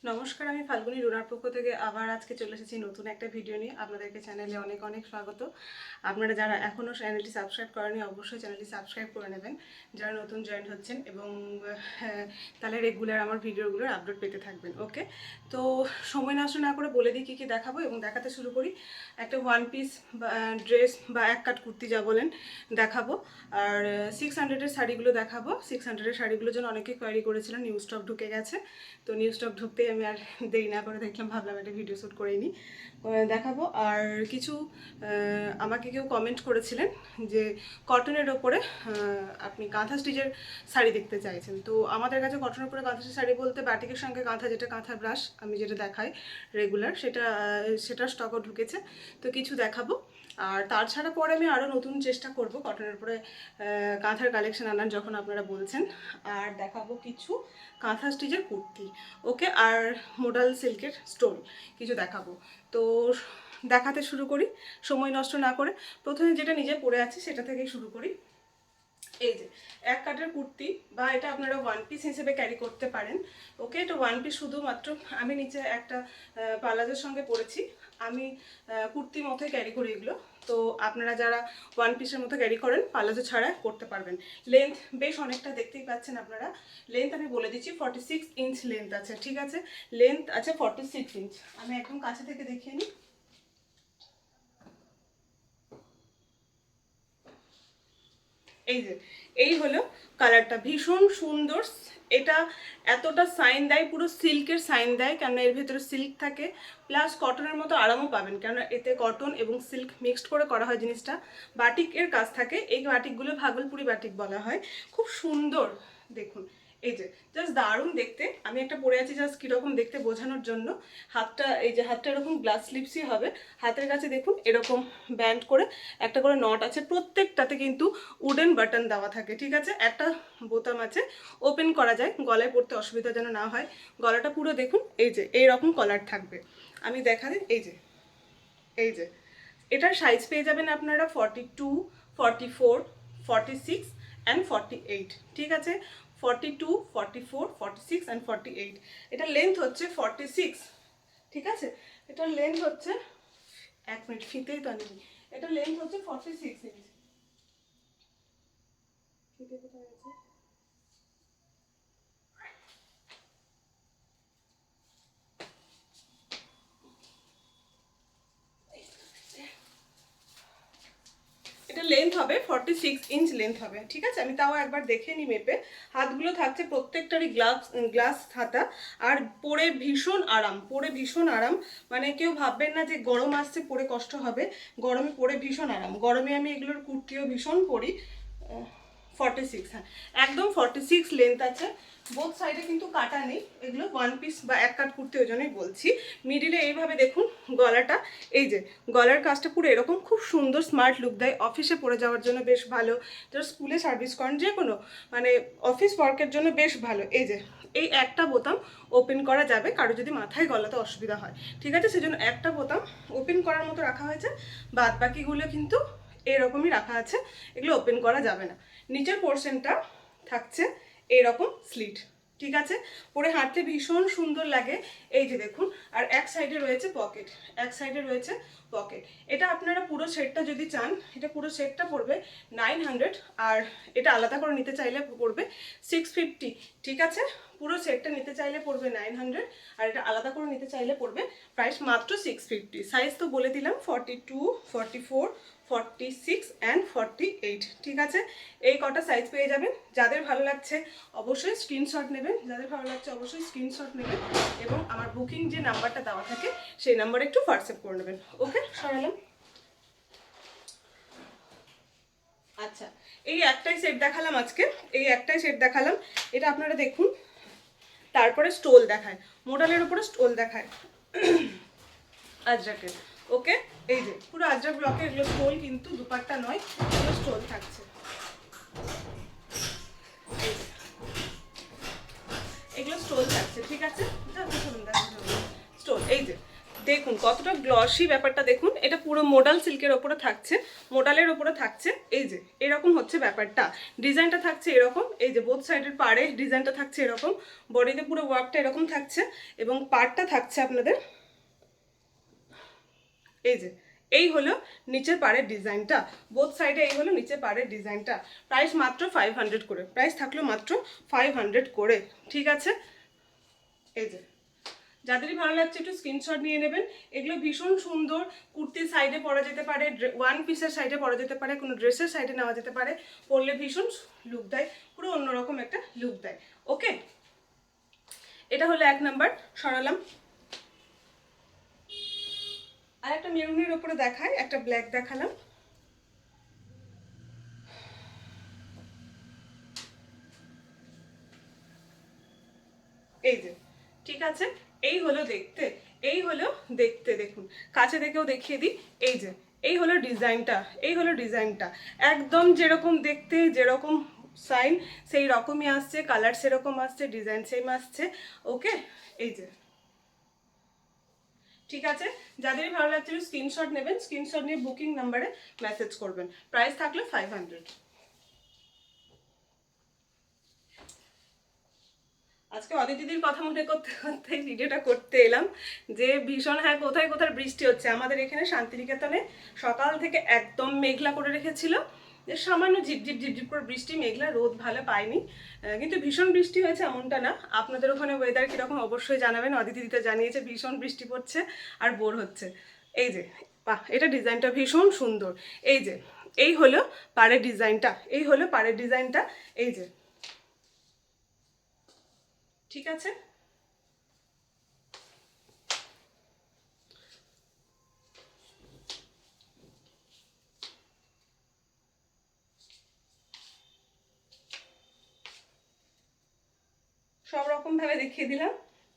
নমস্কার, আমি ফাল্গুনী রুনার পক্ষ থেকে আবার আজকে চলে এসেছি নতুন একটা ভিডিও নিয়ে। আপনাদেরকে চ্যানেলে অনেক অনেক স্বাগত। আপনারা যারা এখনও চ্যানেলটি সাবস্ক্রাইব করেনি অবশ্যই চ্যানেলটি সাবস্ক্রাইব করে নেবেন, যারা নতুন জয়েন হচ্ছেন, এবং তাহলে রেগুলার আমার ভিডিওগুলোর আপলোড পেতে থাকবেন। ওকে, তো সময় নষ্ট না করে বলে দিই কী কী দেখাবো এবং দেখাতে শুরু করি। একটা ওয়ান পিস বা ড্রেস বা এক কাট কুর্তি যা বলেন দেখাবো, আর 600-এর শাড়িগুলো দেখাবো। 600-এর শাড়িগুলোর জন্য অনেকে কোয়ারি করেছিলেন, নিউ স্টক ঢুকে গেছে। তো নিউ স্টক ঢুকতেই আমি আর দেরি না করে দেখলাম, ভাবলাম একটা ভিডিও শ্যুট করে নিই, দেখাবো। আর কিছু আমাকে কেউ কমেন্ট করেছিলেন যে কটনের ওপরে আপনি কাঁথা স্টিচের শাড়ি দেখতে চাইছেন। তো আমাদের কাছে কটনের উপরে কাঁথা স্টিচের শাড়ি বলতে বাটিকের সঙ্গে কাঁথা, যেটা কাঁথা ব্রাশ আমি যেটা দেখাই রেগুলার, সেটা স্টকও ঢুকেছে। তো কিছু দেখাবো। আর তাছাড়া পরে আমি আরও নতুন চেষ্টা করব কটনের উপরে কাঁথার কালেকশন আনার, যখন আপনারা বলছেন। আর দেখাবো কিছু কাঁথা স্টিচের কুর্তি, ওকে, আর মোডাল সিল্কের স্টোন কিছু দেখাবো। তো দেখাতে শুরু করি সময় নষ্ট না করে। প্রথমে যেটা নিজে পরে আছি সেটা থেকেই শুরু করি। এই যে এক কাটের কুর্তি, বা এটা আপনারা ওয়ান পিস হিসেবে ক্যারি করতে পারেন। ওকে, এটা ওয়ান পিস শুধুমাত্র। আমি নিচে একটা পালাজোর সঙ্গে পরেছি। আমি কুর্তির মতোই ক্যারি করি এগুলো। তো আপনারা যারা ওয়ান পিসের মতো ক্যারি করেন পালাজো ছাড়া করতে পারবেন। লেন্থ বেশ অনেকটা, দেখতেই পাচ্ছেন আপনারা। লেন্থ আমি বলে দিচ্ছি 46 ইঞ্চ লেন্থ আছে, ঠিক আছে? লেন্থ আছে 46 ইঞ্চ। আমি একদম কাছে থেকে দেখিয়ে নিই। এই যে এই হলো কালারটা, ভীষণ সুন্দর। এটা এতটা সাইন দেয়, পুরো সিল্কের সাইন দেয়, কেননা এর ভেতরে সিল্ক থাকে, প্লাস কটনের মতো আরামও পাবেন, কেননা এতে কটন এবং সিল্ক মিক্সড করে করা হয় জিনিসটা। বাটিকের কাজ থাকে, এই বাটিকগুলো ভাগলপুরি বাটিক বলা হয়। খুব সুন্দর দেখুন। এই যে জাস্ট দারুণ দেখতে। আমি একটা পরে আছি জাস্ট কীরকম দেখতে বোঝানোর জন্য। হাতটা, এই যে হাতটা এরকম গ্লাস স্লিপসই হবে। হাতের কাছে দেখুন এরকম ব্যান্ড করে একটা করে নট আছে, প্রত্যেকটাতে কিন্তু উডেন বাটন দেওয়া থাকে, ঠিক আছে? একটা বোতাম আছে, ওপেন করা যায়, গলায় পড়তে অসুবিধা যেন না হয়। গলাটা পুরো দেখুন, এই যে এইরকম কলার থাকবে। আমি দেখা দিই, এই যে এটার সাইজ পেয়ে যাবেন আপনারা 42, 44, 46 অ্যান্ড 48, ঠিক আছে? 42, 44, 46 অ্যান্ড 48। এটার লেন্থ হচ্ছে 46, ঠিক আছে? এটার লেন্থ হচ্ছে, এক মিনিট ফিতেই তো আনিনি, এটার লেন্থ হচ্ছে 46 ইঞ্চ। ফিতে কোথায় আছে? এটা লেন্থ হবে 46 ইঞ্চ লেন্থ হবে, ঠিক আছে? আমি তাও একবার দেখে নিই মেপে। হাতগুলো থাকছে প্রত্যেকটারই গ্লাস হাতা। আর পরে ভীষণ আরাম, পরে ভীষণ আরাম। মানে কেউ ভাববেন না যে গরম আসছে পরে কষ্ট হবে, গরমে পরে ভীষণ আরাম। গরমে আমি এগুলোর কুর্তিও ভীষণ পরি। 46, হ্যাঁ একদম 46 লেন্থ আছে। বোথ সাইডে কিন্তু কাটা নেই, এগুলো ওয়ান পিস বা এক কাট কুর্তি, ওই জন্যই বলছি। মিডিলে এইভাবে দেখুন গলাটা, এই যে গলার কাজটা পুরো এরকম, খুব সুন্দর স্মার্ট লুক দেয়। অফিসে পরে যাওয়ার জন্য বেশ ভালো, যারা স্কুলে সার্ভিস করেন, যে কোনো মানে অফিস ওয়ার্কের জন্য বেশ ভালো। এই যে এই একটা বোতাম ওপেন করা যাবে, কারো যদি মাথায় গলাতে অসুবিধা হয়, ঠিক আছে? সেজন্য একটা বোতাম ওপেন করার মতো রাখা হয়েছে, বাদ বাকিগুলো কিন্তু এরকমই রাখা আছে, এগুলো ওপেন করা যাবে না। নিচের পোর্শনটা থাকছে এরকম স্লিট, ঠিক আছে? পরে হাঁটতে ভীষণ সুন্দর লাগে। এই যে দেখুন, আর এক সাইডে রয়েছে পকেট, এক সাইডে রয়েছে পকেট। এটা আপনারা পুরো সেটটা যদি চান, এটা পুরো সেটটা পড়বে 900, আর এটা আলাদা করে নিতে চাইলে পড়বে 650, ঠিক আছে? পুরো সেটটা নিতে চাইলে পড়বে 900, আর এটা আলাদা করে নিতে চাইলে পড়বে প্রাইস মাত্র 650। সাইজ তো বলে দিলাম 42, 44, 46 অ্যান্ড 48, ঠিক আছে? এই কটা সাইজ পেয়ে যাবেন। যাদের ভালো লাগছে অবশ্যই স্ক্রিনশট নেবেন, যাদের ভালো লাগছে অবশ্যই স্ক্রিনশট নেবেন, এবং আমার বুকিং যে নাম্বারটা দেওয়া থাকে সেই নাম্বারে একটু হোয়াটসঅ্যাপ করে নেবেন। ওকে, সরালাম। আচ্ছা, এই একটাই সেট দেখালাম আজকে, এই একটাই সেট দেখালাম। এটা আপনারা দেখুন। তারপরে স্টোল দেখায়, মোডালের উপরে স্টোল দেখায় আজরাকের। ওকে, এই যে পুরো আজরাক ব্লকের এগুলো স্টোল, কিন্তু দুপাট্টা নয়, এগুলো স্টোল থাকছে। এগুলো স্টোল থাকছে, ঠিক আছে? স্টোল, এই যে দেখুন কতটা গ্লসি ব্যাপারটা দেখুন। এটা পুরো মোডাল সিল্কের ওপরে থাকছে, মোডালের ওপরে থাকছে। এই যে এরকম হচ্ছে ব্যাপারটা, ডিজাইনটা থাকছে এরকম, এই যে বোথ সাইডের পাড়ে ডিজাইনটা থাকছে এরকম, বডিতে পুরো ওয়ার্কটা এরকম থাকছে এবং পাড়টা থাকছে আপনাদের এই যে, এই হলো নিচের পাড়ের ডিজাইনটা, বোথ সাইডে এই হলো নিচের পাড়ের ডিজাইনটা। প্রাইস মাত্র 500 করে, প্রাইস থাকলো মাত্র 500 করে, ঠিক আছে। এই যে যাদেরই ভালো লাগছে একটু স্ক্রিনশট নিয়ে নেবেন। এগুলো ভীষণ সুন্দর, কুর্তির সাইডে পরা যেতে পারে, ওয়ান পিসের সাইডে পরা যেতে পারে, কোনো ড্রেসের সাইডে নেওয়া যেতে পারে, পরলে ভীষণ লুক দেয়, পুরো অন্যরকম একটা লুক দেয়। ওকে, এটা হলো 1 নাম্বার, সরালাম। আর একটা মেরুনের ওপরে দেখাই, একটা ব্ল্যাক দেখালাম। এই যে, ঠিক আছে, এই হলো দেখতে, এই হলো দেখতে, দেখুন কাছে দেখেও দেখিয়ে দিই। এই যে এই হলো ডিজাইনটা, এই হলো ডিজাইনটা, একদম যেরকম দেখতে যেরকম সাইন সেই রকমই আসছে, কালার সেরকম আসছে, ডিজাইন সেম আসছে। ওকে, এই যে, ঠিক আছে, যাদেরই ভালো লাগছিল স্ক্রিনশট নেবেন, স্ক্রিনশট নিয়ে বুকিং নাম্বারে মেসেজ করবেন। প্রাইস থাকলো 500। আজকে অদিতিদির কথা মনে করতে করতে ভিডিওটা করতে এলাম যে ভীষণ, হ্যাঁ, কোথায় কোথায় বৃষ্টি হচ্ছে। আমাদের এখানে শান্তিনিকেতনে সকাল থেকে একদম মেঘলা করে রেখেছিল, যে সামান্য ঝিপঝিপ ঝিপঝিপ করে বৃষ্টি, মেঘলা, রোদ ভালো পাইনি, কিন্তু ভীষণ বৃষ্টি হয়েছে এমনটা না। আপনাদের ওখানে ওয়েদার কীরকম অবশ্যই জানাবেন। অদিতিদিতে জানিয়েছে ভীষণ বৃষ্টি পড়ছে আর বোর হচ্ছে। এই যে বাহ, এটা ডিজাইনটা ভীষণ সুন্দর। এই যে এই হলো পাড়ের ডিজাইনটা, এই হলো পাড়ের ডিজাইনটা, এই যে, ঠিক আছে। সব রকম ভাবে দেখিয়ে দিলাম,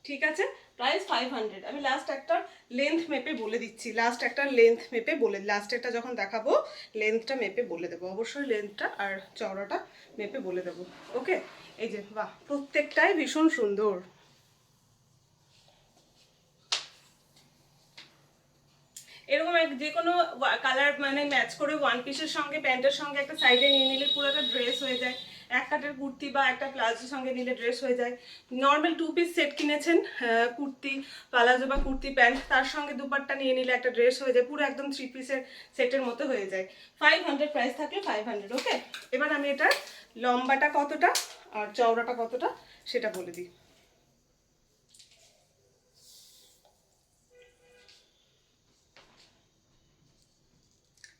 ঠিক আছে। প্রাইস 500। আমি লাস্ট একটা লেন্থ মেপে বলে দিচ্ছি, লাস্ট একটা লেন্থ মেপে বলে, লাস্ট একটা যখন দেখাবো লেন্থটা মেপে বলে দেবো, অবশ্যই লেন্থটা আর চওড়াটা মেপে বলে দেবো। ওকে, এই যে বাহ, প্রত্যেকটাই ভীষণ সুন্দর। এরকম এক যে কোনো কালার মানে ম্যাচ করে ওয়ান পিসের সঙ্গে প্যান্টের সঙ্গে একটা সাইডে নিয়ে নিলে পুরো একটা ড্রেস হয়ে যায়। এক কাটের কুর্তি বা একটা প্লাজোর সঙ্গে নিলে ড্রেস হয়ে যায়। নর্মাল 2 পিস সেট কিনেছেন, কুর্তি প্লাজো বা কুর্তি প্যান্ট, তার সঙ্গে দুপাট্টা নিয়ে নিলে একটা ড্রেস হয়ে যায়, পুরো একদম 3 পিসের সেটের মতো হয়ে যায়। 500 প্রাইস থাকলে 500। ওকে, এবার আমি এটার লম্বাটা কতটা আর চওড়াটা কতটা সেটা বলে দিই।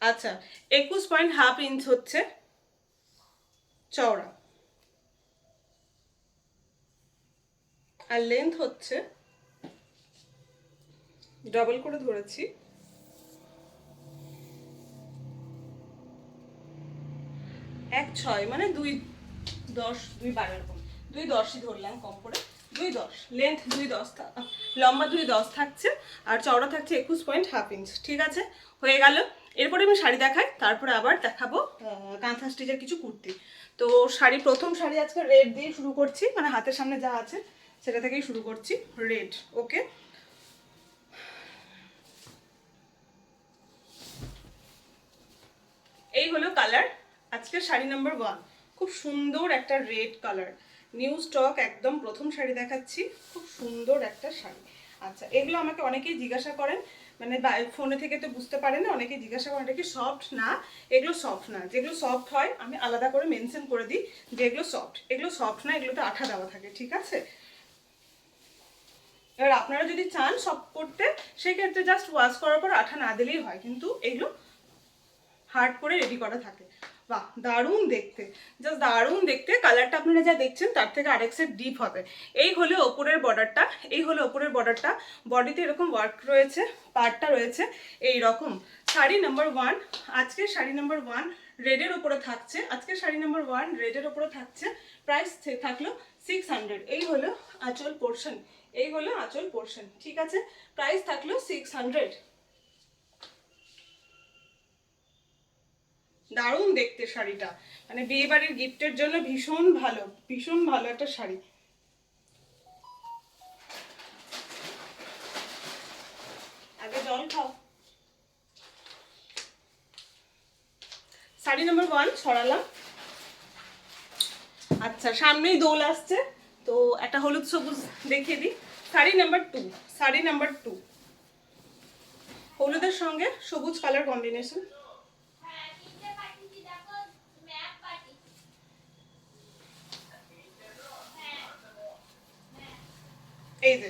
আচ্ছা, 21.5 ইঞ্চ হচ্ছে চওড়া, আর লেন্থ হচ্ছে, ডবল করে ধরেছি, 1.6 মানে 2.10, 2.12 এরকম, 2.10ই ধরলাম কম করে, 2.10 লেন্থ, 2.10 লম্বা, 2.10 থাকছে, আর চওড়া থাকছে 21.5 ইঞ্চ। ঠিক আছে, হয়ে গেল। এরপরে আমি শাড়ি দেখাই, তারপরে আবার দেখাবো কাঁথা স্টিচের কিছু কুর্তি। তো শাড়ি, প্রথম শাড়ি আজকে রেড দিয়ে শুরু করছি, মানে হাতের সামনে যা আছে সেটা থেকেই শুরু করছি, রেড। ওকে, এই হলো কালার, আজকে শাড়ি নাম্বার 1, খুব সুন্দর একটা রেড কালার, নিউ স্টক, একদম প্রথম শাড়ি দেখাচ্ছি, খুব সুন্দর একটা শাড়ি। আচ্ছা, এগুলো আমাকে অনেকেই জিজ্ঞাসা করেন, মানে ফোনে থেকে তো বুঝতে পারে না, অনেকেই জিজ্ঞাসা করেন এটা কি সফট না। এগুলো সফট না, যেগুলো সফট হয় আমি আলাদা করে মেনশন করে দিই যে এগুলো সফট, এগুলো সফট না, এগুলোতে আঠা দেওয়া থাকে, ঠিক আছে। এবার আপনারা যদি চান সফট করতে, সেক্ষেত্রে জাস্ট ওয়াশ করার পর আঠা না দিলেই হয়, কিন্তু এগুলো হার্ড করে রেডি করা থাকে। বাহ, দারুণ দেখতে, জাস্ট দারুণ দেখতে। কালারটা আপনারা যা দেখছেন তার থেকে আরেক সেট ডিপ হবে। এই হলো ওপরের বর্ডারটা, এই হলো ওপরের বর্ডারটা, বডিতে এরকম ওয়ার্ক রয়েছে, পার্টটা রয়েছে এই রকম। শাড়ি নাম্বার 1, আজকের শাড়ি নাম্বার 1 রেডের ওপরে থাকছে, আজকের শাড়ি নাম্বার 1 রেডের ওপরে থাকছে। প্রাইস থাকলো 600। এই হলো আঁচল পোর্শন, এই হলো আঁচল পোর্শন, ঠিক আছে। প্রাইস থাকলো 600। দারুণ দেখতে শাড়িটা, মানে বিয়ে বাড়ির গিফটের জন্য ভীষণ ভালো, ভীষণ ভালো একটা শাড়ি। আগে জল খাও। শাড়ি নাম্বার 1 সরালাম। আচ্ছা, সামনেই দোল আসছে, তো একটা হলুদ সবুজ দেখিয়ে দিই। শাড়ি নাম্বার 2, শাড়ি নাম্বার 2 হলুদের সঙ্গে সবুজ কালার কম্বিনেশন। এই যে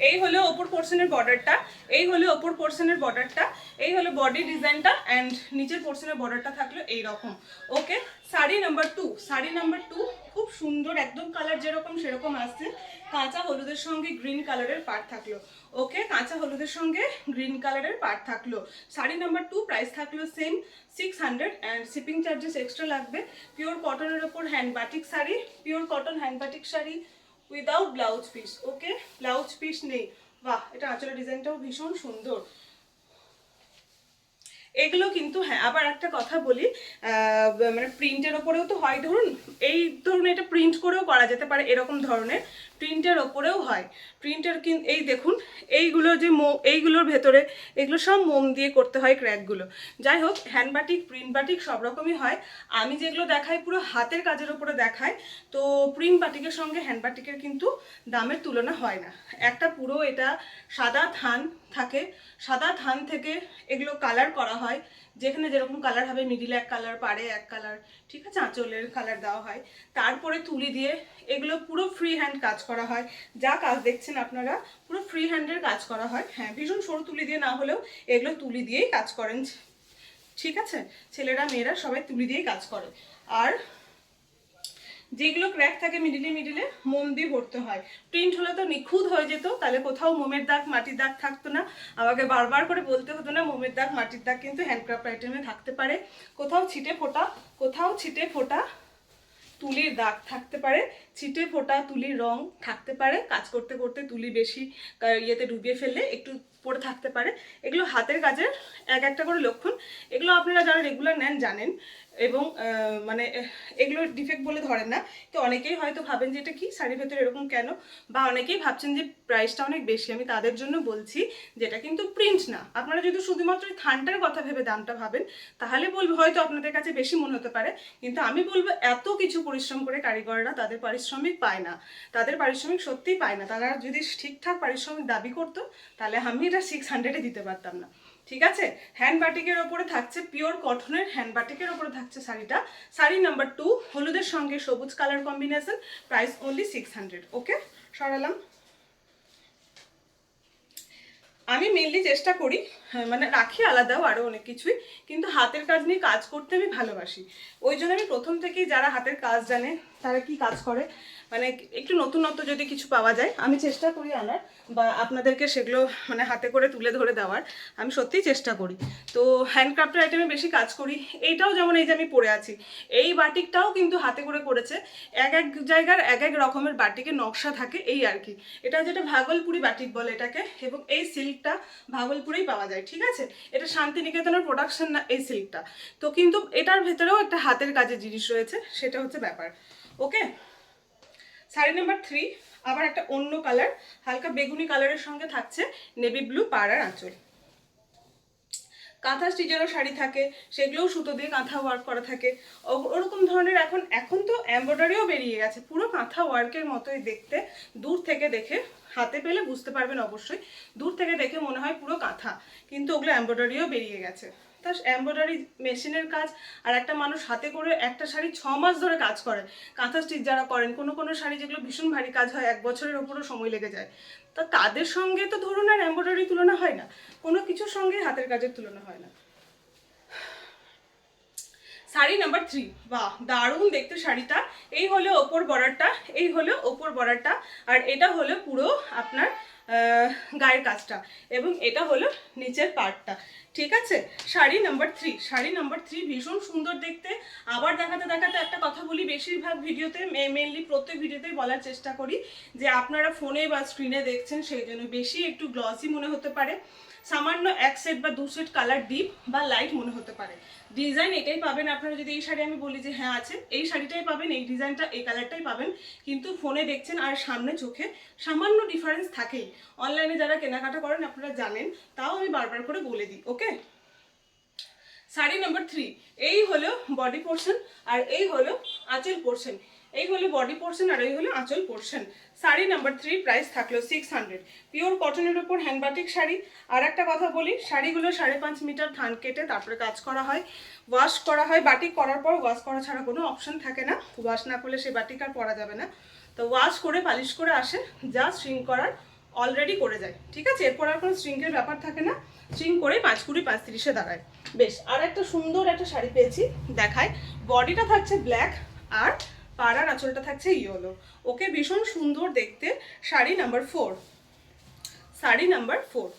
এই হলো ওপর পোর্শনের বর্ডারটা, এই হলো ওপর পোর্শনের বর্ডারটা, এই হলো বডি ডিজাইনটা, অ্যান্ড নিচের পোর্শনের বর্ডারটা থাকলো এই রকম। ওকে, শাড়ি নাম্বার 2, শাড়ি নাম্বার 2 খুব সুন্দর, একদম কালার যেরকম সেরকম আসছে। কাঁচা হলুদের সঙ্গে গ্রিন কালারের পাড় থাকলো। ওকে, কাঁচা হলুদের সঙ্গে গ্রিন কালারের পাড় থাকলো। শাড়ি নাম্বার 2 প্রাইস থাকলো same 600, and shipping charges extra লাগবে। পিওর কটনের ওপর hand batik sari, pure cotton hand batik sari without blouse piece. Okay, blouse piece নেই। বাহ, এটা আঁচলের ডিজাইনটাও ভীষণ সুন্দর। এগুলো কিন্তু হ্যাঁ, আবার একটা কথা বলি, মানে প্রিন্টের ওপরেও তো হয়, ধরুন এটা প্রিন্ট করেও করা যেতে পারে, এরকম ধরনের প্রিন্টের ওপরেও হয়। প্রিন্টের এই দেখুন, এইগুলো যে এইগুলোর ভেতরে এগুলো সব মোম দিয়ে করতে হয় ক্র্যাকগুলো। যাই হোক, হ্যান্ড বাটিক, প্রিন্ট বাটিক সব রকমই হয়। আমি যেগুলো দেখাই পুরো হাতের কাজের ওপরে দেখাই, তো প্রিন্ট বাটিকের সঙ্গে হ্যান্ড বাটিকের কিন্তু দামের তুলনা হয় না। একটা পুরো এটা সাদা থান থাকে, সাদা থান থেকে এগুলো কালার করা হয়, যেখানে যেরকম কালার হবে, মিডিলে এক কালার, পাড়ে এক কালার, ঠিক আছে, আঁচলের কালার দেওয়া হয়। তারপরে তুলি দিয়ে এগুলো পুরো ফ্রি হ্যান্ড কাজ করা হয়। যা কাজ দেখছেন আপনারা পুরো ফ্রি হ্যান্ডের কাজ করা হয়। হ্যাঁ, ভীষণ সরু তুলি দিয়ে না হলেও এগুলো তুলি দিয়েই কাজ করেন, ঠিক আছে, ছেলেরা মেয়েরা সবাই তুলি দিয়েই কাজ করে। আর যেগুলো ক্র্যাক থাকে মিডিলে মোম দিয়ে ভরতে হয়। প্রিন্ট হলে তো নিখুঁত হয়ে যেত, তাহলে কোথাও মোমের দাগ মাটির দাগ থাকতো না, আমাকে বারবার করে বলতে হতো না। মোমের দাগ মাটির দাগ কিন্তু হ্যান্ডক্রাফট আইটেমে থাকতে পারে, কোথাও ছিটে ফোটা তুলির দাগ থাকতে পারে, ছিটে ফোটা তুলির রং থাকতে পারে, কাজ করতে করতে তুলি বেশি ইয়েতে ডুবিয়ে ফেললে একটু পড়ে থাকতে পারে। এগুলো হাতের কাজের এক একটা করে লক্ষণ। এগুলো আপনারা যারা রেগুলার নেন জানেন, এবং মানে এগুলো ডিফেক্ট বলে ধরেন না। তো অনেকেই হয়তো ভাবেন যে এটা কি শাড়ির ভেতরে এরকম কেন, বা অনেকেই ভাবছেন যে প্রাইসটা অনেক বেশি। আমি তাদের জন্য বলছি যে এটা কিন্তু প্রিন্ট না। আপনারা যদি শুধুমাত্র থানটার কথা ভেবে দামটা ভাবেন, তাহলে বলবো হয়তো আপনাদের কাছে বেশি মনে হতে পারে, কিন্তু আমি বলবো এত কিছু পরিশ্রম করে কারিগররা তাদের পারিশ্রমিক পায় না, তাদের পারিশ্রমিক সত্যিই পায় না। তারা যদি ঠিকঠাক পারিশ্রমিক দাবি করতো, তাহলে আমি এটা 600-এ দিতে পারতাম না, ঠিক আছে। হ্যান্ড বাটিকের ওপরে থাকছে, পিওর কটনের হ্যান্ড বাটিকের ওপরে থাকছে শাড়িটা। শাড়ি নাম্বার 2 হলুদের সঙ্গে সবুজ কালার কম্বিনেশন, প্রাইস অনলি 600। ওকে, সরালাম। আমি মেনলি চেষ্টা করি, মানে রাখি আলাদাও আরও অনেক কিছুই, কিন্তু হাতের কাজ নিয়ে কাজ করতে আমি ভালোবাসি। ওই জন্য আমি প্রথম থেকেই যারা হাতের কাজ জানে তারা কি কাজ করে, মানে একটু নতুনত্ব যদি কিছু পাওয়া যায় আমি চেষ্টা করি আনার, বা আপনাদেরকে সেগুলো মানে হাতে করে তুলে ধরে দেওয়ার আমি সত্যিই চেষ্টা করি। তো হ্যান্ডক্রাফটের আইটেমে বেশি কাজ করি। এইটাও যেমন এই যে আমি পরে আছি, এই বাটিকটাও কিন্তু হাতে করে করেছে। এক এক জায়গার এক এক রকমের বাটিকের নকশা থাকে, এই আর কি। এটা যেটা ভাগলপুরি বাটিক বলে এটাকে, এবং এই সিল্কটা ভাগলপুরেই পাওয়া যায়, ঠিক আছে। এটা শান্তিনিকেতনের প্রোডাকশন না এই সিল্কটা, তো কিন্তু এটার ভেতরেও একটা হাতের কাজের জিনিস রয়েছে, সেটা হচ্ছে ব্যাপার। ওকে, শাড়ি নাম্বার 3 আবার একটা অন্য কালার, হালকা বেগুনি কালারের সঙ্গে থাকছে নেভি ব্লু পাড়ার আঁচল। কাঁথা স্টিচেরও শাড়ি থাকে, সেগুলোও সুতো দিয়ে কাঁথা ওয়ার্ক করা থাকে, ওরকম ধরনের। এখন তো এমব্রয়ডারিও বেরিয়ে গেছে, পুরো কাঁথা ওয়ার্কের মতোই দেখতে। দূর থেকে দেখে, হাতে পেলে বুঝতে পারবেন অবশ্যই, দূর থেকে দেখে মনে হয় পুরো কাঁথা, কিন্তু ওগুলো এমব্রয়ডারিও বেরিয়ে গেছে। তা এমব্রয়ডারি মেশিনের কাজ, আর একটা মানুষ হাতে করে একটা শাড়ি 6 মাস ধরে কাজ করে। কাঁথা স্টিচ যারা করেন, কোনো শাড়ি যেগুলো ভীষণ ভারী কাজ হয় 1 বছরের ওপরও সময় লেগে যায়, তা তাদের সঙ্গে তো ধরুন আর এমব্রয়ডারি তুলনা হয় না, কোনো কিছুর সঙ্গে হাতের কাজের তুলনা হয় না। শাড়ি নাম্বার 3, বাহ দারুণ দেখতে শাড়িটা। এই হলো ওপর বর্ডারটা, এই হলো ওপর বর্ডারটা, আর এটা হলো পুরো আপনার গায়ের কাজটা, এবং এটা হলো নিচের পার্টটা, ঠিক আছে। শাড়ি নাম্বার 3, শাড়ি নাম্বার 3 ভীষণ সুন্দর দেখতে। আবার দেখাতে দেখাতে একটা কথা বলি, বেশিরভাগ ভিডিওতে মেনলি প্রত্যেক ভিডিওতেই বলার চেষ্টা করি যে আপনারা ফোনে বা স্ক্রিনে দেখছেন, সেই জন্য বেশি একটু গ্লসি মনে হতে পারে, সামান্য 1 সেট বা 2 সেট কালার ডিপ বা লাইট মনে হতে পারে। ডিজাইন এটাই পাবেন আপনারা। যদি এই শাড়ি আমি বলি যে হ্যাঁ আছে, এই শাড়িটাই পাবেন, এই ডিজাইনটা, এই কালারটাই পাবেন, কিন্তু ফোনে দেখছেন আর সামনে চোখে সামান্য ডিফারেন্স থাকেই। অনলাইনে যারা কেনাকাটা করেন আপনারা জানেন, তাও আমি বারবার করে বলে দিই। ওকে, শাড়ি নাম্বার 3, এই হলো বডি পোর্শন আর এই হলো আঁচল পোর্শন। এই হলো বডি পোর্শন আর এই হলো আঁচল পোর্শন। শাড়ি নাম্বার 3 প্রাইস থাকলো 600। পিওর কটনের উপর হ্যান্ড বাটিক শাড়ি। আর একটা কথা বলি, শাড়িগুলো 5.5 মিটার থান কেটে তারপরে কাজ করা হয়, ওয়াশ করা হয়। বাটিক করার পর ওয়াশ করা ছাড়া কোনো অপশন থাকে না, ওয়াশ না করলে সেই বাটিক আর পরা যাবে না। তো ওয়াশ করে পালিশ করে আসে, যা শ্রিঙ্ক করার অলরেডি করে যায়, ঠিক আছে। এরপর আর কোনো শ্রিঙ্কের ব্যাপার থাকে না, শ্রিঙ্ক করে 5 20 5 30 দাঁড়ায়। বেশ, আর একটা সুন্দর একটা শাড়ি পেয়েছি, দেখায়। বডিটা থাকছে ব্ল্যাক আর পাড়ার আঁচলটা থাকছে ইয়েলো। ওকে, ভীষণ সুন্দর দেখতে। Sari number 4, sari number 4।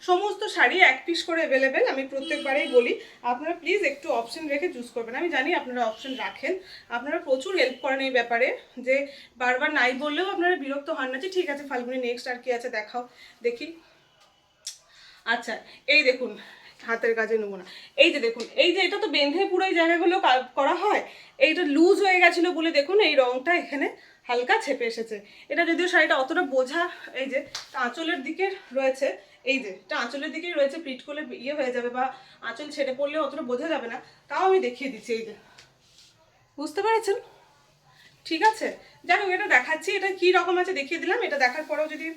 সমস্ত শাড়ি এক পিস করে অ্যাভেলেবেল। আমি প্রত্যেকবারেই বলি আপনারা প্লিজ একটু অপশন রেখে চুজ করবেন। আমি জানি আপনারা অপশন রাখেন, আপনারা প্রচুর হেল্প করেন এই ব্যাপারে, যে বারবার নাই বললেও আপনারা বিরক্ত হন না যে ঠিক আছে ফাল্গুনি নেক্সট আর কি আছে দেখাও, দেখি। আচ্ছা, এই দেখুন হাতের কাজে নমুনা। এই যে দেখুন, এই যে এটা তো বেঁধে পুরো এই জায়গাগুলো করা হয়, এইটা লুজ হয়ে গেছিলো বলে দেখুন এই রংটা এখানে হালকা ছেপে এসেছে। এটা যদিও শাড়িটা অতটা বোঝা, এই যে আঁচলের দিকে রয়েছে, এই যে এটা আঁচলের দিকেই রয়েছে, প্লিট করলে ইয়ে হয়ে যাবে বা আঁচল ছেড়ে পড়লে অতটা বোঝা যাবে না, তাও আমি দেখিয়ে দিচ্ছি। এই যে বুঝতে পেরেছেন, ঠিক আছে। যাই হোক, এটা দেখাচ্ছি, এটা কি রকম আছে দেখিয়ে দিলাম। এটা দেখার পরেও যদি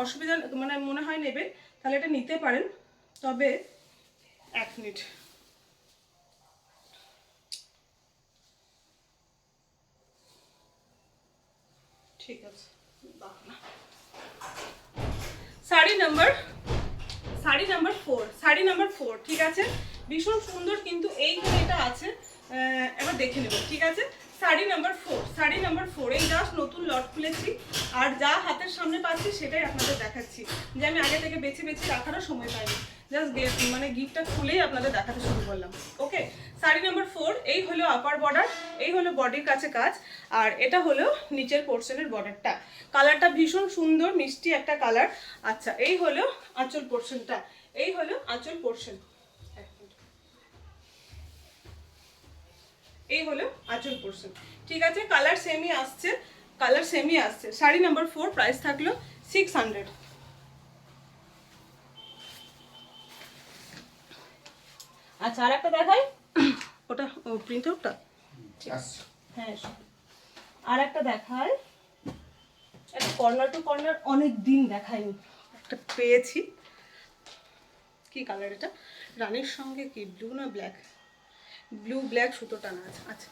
অসুবিধা মানে মনে হয় নেবে, তাহলে এটা নিতে পারেন। তবে 1 মিনিট, ঠিক আছে। শাড়ি নাম্বার 4, শাড়ি নাম্বার 4, ঠিক আছে। ভীষণ সুন্দর কিন্তু এইখানে এটা আছে, এবার দেখে নেব, ঠিক আছে। শাড়ি নাম্বার 4, শাড়ি নাম্বার 4, এই জাস্ট নতুন লট খুলেছি আর যা হাতের সামনে পাচ্ছি সেটাই আপনাদের দেখাচ্ছি, যে আমি আগে থেকে বেছে বেছে রাখারও সময় পাইনি, জাস্ট মানে গিফটটা খুলেই আপনাদের দেখাতে শুরু করলাম। ওকে, শাড়ি নাম্বার 4, এই হলো আপার বর্ডার, এই হলো বডির কাছে কাজ, আর এটা হলো নিচের পোর্শনের বর্ডারটা। কালারটা ভীষণ সুন্দর মিষ্টি একটা কালার। আচ্ছা, এই হলো আঁচল পোর্শনটা, এই হলো আঁচল পোর্শন, এই হলো আঁচল পোর্শন, ঠিক আছে। কালার সেমই আসছে, কালার সেমই আসছে। শাড়ি নাম্বার 4 প্রাইস থাকলো 600। আচ্ছা, আর একটা দেখাই, ওটা প্রিন্ট আউটটা, হ্যাঁ। আর একটা দেখায়, একটা কর্নার টু কর্নার অনেক দিন দেখাইনি, একটা পেয়েছি। কি কালার এটা? রানীর সঙ্গে কি ব্লু না ব্ল্যাক? ব্লু ব্ল্যাক সুতো টানা আছে। আচ্ছা,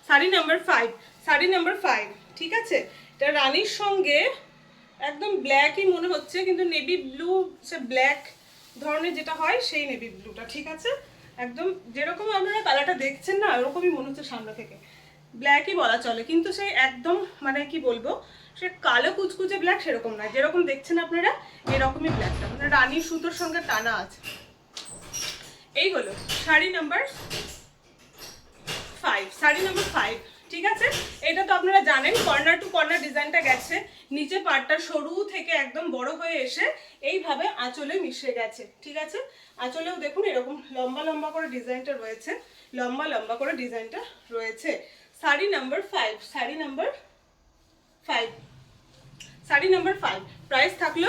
শাড়ি নাম্বার 5, শাড়ি নাম্বার 5, ঠিক আছে। এটা রানীর সঙ্গে একদম ব্ল্যাকই মনে হচ্ছে, কিন্তু নেভি ব্লু, সে ব্ল্যাক ধরনের যেটা হয় সেই নেভি ব্লুটা, ঠিক আছে। একদম যেরকম আপনারা কালারটা দেখছেন না, ওরকমই মনে হচ্ছে সামনে থেকে, ব্ল্যাকই বলা চলে, কিন্তু সেই একদম মানে কি বলবো, সে কালো কুচকুচে ব্ল্যাক সেরকম নয়, যেরকম দেখছেন আপনারা এরকমই ব্ল্যাকটা, মানে রানীর সুতোর সঙ্গে টানা আছে। এই হলো শাড়ি নাম্বার 5, শাড়ি নাম্বার 5, ঠিক আছে। এটা তো আপনারা জানেন, কর্নার টু কর্নার ডিজাইনটা গেছে, নিচে পাটটা সরু থেকে একদম বড় হয়ে এসে এইভাবে আঁচলে মিশে গেছে, ঠিক আছে। আঁচলেও দেখুন এরকম লম্বা লম্বা করে ডিজাইনটা রয়েছে, লম্বা লম্বা করে ডিজাইনটা রয়েছে। Sari number 5, sari number 5, sari number 5, price থাকলো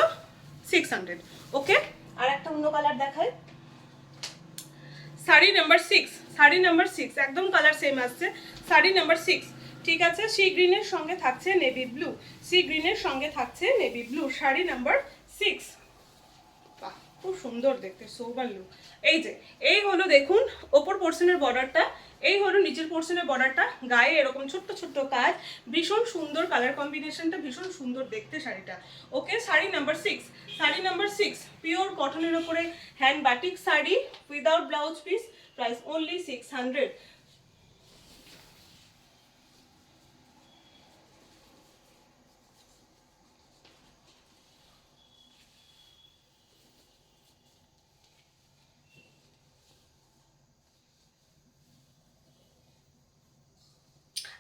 600। ওকে, আর একটা অন্য কালার দেখায়, শাড়ি নাম্বার 6, শাড়ি নাম্বার 6, একদম কালার সেম আসছে। শাড়ি নাম্বার 6, ঠিক আছে। সি গ্রিনের সঙ্গে থাকছে নেভি ব্লু, সি গ্রিনের সঙ্গে থাকছে নেভি ব্লু। শাড়ি নাম্বার 6, বাহ খুব সুন্দর দেখতে, সোবার লুক। এই যে এই হলো দেখুন ওপর পোর্শনের বর্ডারটা, এই হলো নিচের পোর্শনের বর্ডারটা, গায়ে এরকম ছোট্ট ছোট্ট কাজ, ভীষণ সুন্দর কালার কম্বিনেশনটা, ভীষণ সুন্দর দেখতে শাড়িটা। Okay, sari number 6, sari number 6, pure কটনের উপরে hand batik sari without blouse piece, price only 600।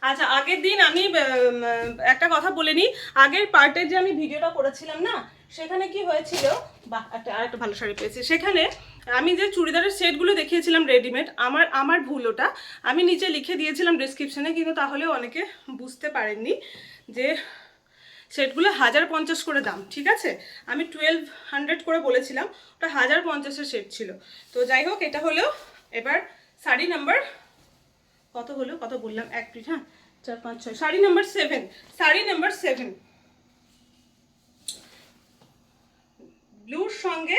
আচ্ছা, আগের দিন আমি একটা কথা বলে নিই, আগের পার্টের যে আমি ভিডিওটা করেছিলাম না, সেখানে কি হয়েছিল, বা আরেকটা ভালো শাড়ি পেয়েছি, সেখানে আমি যে চুড়িদারের সেটগুলো দেখিয়েছিলাম রেডিমেড, আমার ভুল ওটা, আমি নিচে লিখে দিয়েছিলাম ডিসক্রিপশনে, কিন্তু তাহলেও অনেকে বুঝতে পারেননি যে সেটগুলো 1050 করে দাম, ঠিক আছে। আমি 1200 করে বলেছিলাম, ওটা 1050-এর সেট ছিল। তো যাই হোক, এটা হলো এবার শাড়ি নাম্বার কত হলো, কত বললাম, 1 মিনিট, হ্যাঁ 4 5 6, শাড়ি নাম্বার 7, শাড়ি নাম্বার 7, ব্লুর সঙ্গে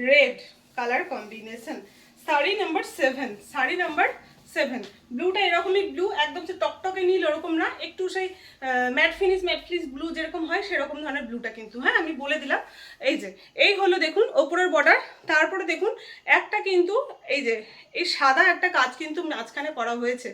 red colour combination, sari number 7, sari number 7, ব্লুটা এরকমই ব্লু, একদম যে টকটকে নীল ওরকম না, একটু সেই ম্যাট ফিনিশ ব্লু যেরকম হয় সেরকম ধরনের ব্লুটা কিন্তু, হ্যাঁ আমি বলে দিলাম। এই যে এই হলো দেখুন ওপরের বর্ডার, তারপরে দেখুন একটা কিন্তু এই যে এই সাদা একটা কাজ কিন্তু মাঝখানে করা হয়েছে।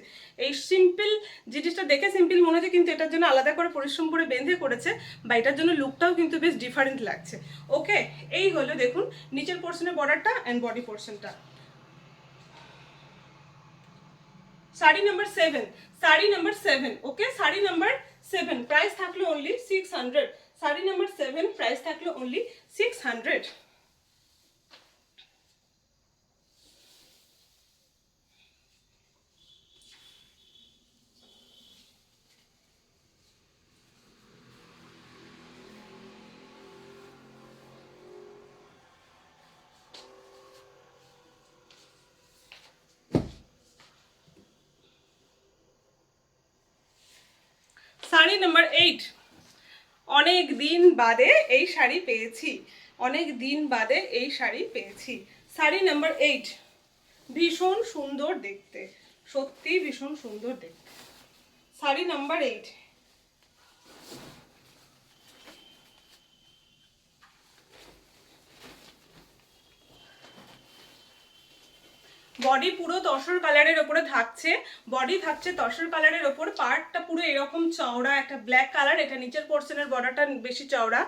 এই সিম্পল জিনিসটা দেখে সিম্পল মনে হচ্ছে, কিন্তু এটার জন্য আলাদা করে পরিশ্রম করে বেঁধে করেছে, বা এটার জন্য লুকটাও কিন্তু বেশ ডিফারেন্ট লাগছে। ওকে, এই হলো দেখুন নিচের পোর্শনের বর্ডারটা অ্যান্ড বডি পোর্শনটা। শাড়ি নাম্বার 7, শাড়ি নাম্বার 7, ওকে শাড়ি নাম্বার 7 প্রাইস থাকলো অনলি 600, শাড়ি নাম্বার 7 প্রাইস থাকলো অনলি 600। শাড়ি নাম্বার 8, অনেক দিন বাদে এই শাড়ি পেয়েছি, অনেক দিন বাদে এই শাড়ি পেয়েছি, শাড়ি নাম্বার 8, ভীষণ সুন্দর দেখতে, সত্যি ভীষণ সুন্দর দেখতে, শাড়ি নাম্বার 8। বডি পুরো তসর কালারের ওপরে থাকছে, বডি থাকছে তসর কালারের ওপর, পার্টটা পুরো এরকম চওড়া একটা ব্ল্যাক কালার, এটা নিচের পোর্শনের বর্ডারটা বেশি চওড়া,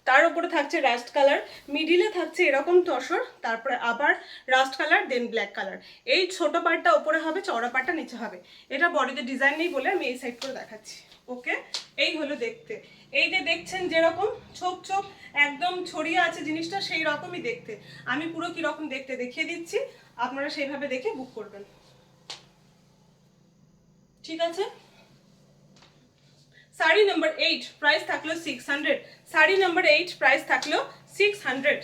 তার উপরে থাকছে রাস্ট কালার, মিডিলে থাকছে এরকম তসর, তারপরে আবার রাস্ট কালার, দেন ব্ল্যাক কালার। এই ছোট পার্টটা ওপরে হবে, চওড়া পার্টটা নিচে হবে। এটা বডিতে ডিজাইন নেই বলে আমি এই সাইড করে দেখাচ্ছি। ওকে, এই হলো দেখতে, এই যে দেখছেন যেরকম ছোপ ছোপ একদম ছড়িয়ে আছে জিনিসটা, সেই রকমই দেখতে। আমি পুরো কিরকম দেখতে দেখিয়ে দিচ্ছি, আপনারা সেইভাবে দেখে বুক করবেন, ঠিক আছে। শাড়ি নাম্বার 8 প্রাইস থাকলো 600, শাড়ি নাম্বার 8 প্রাইস থাকলো 600,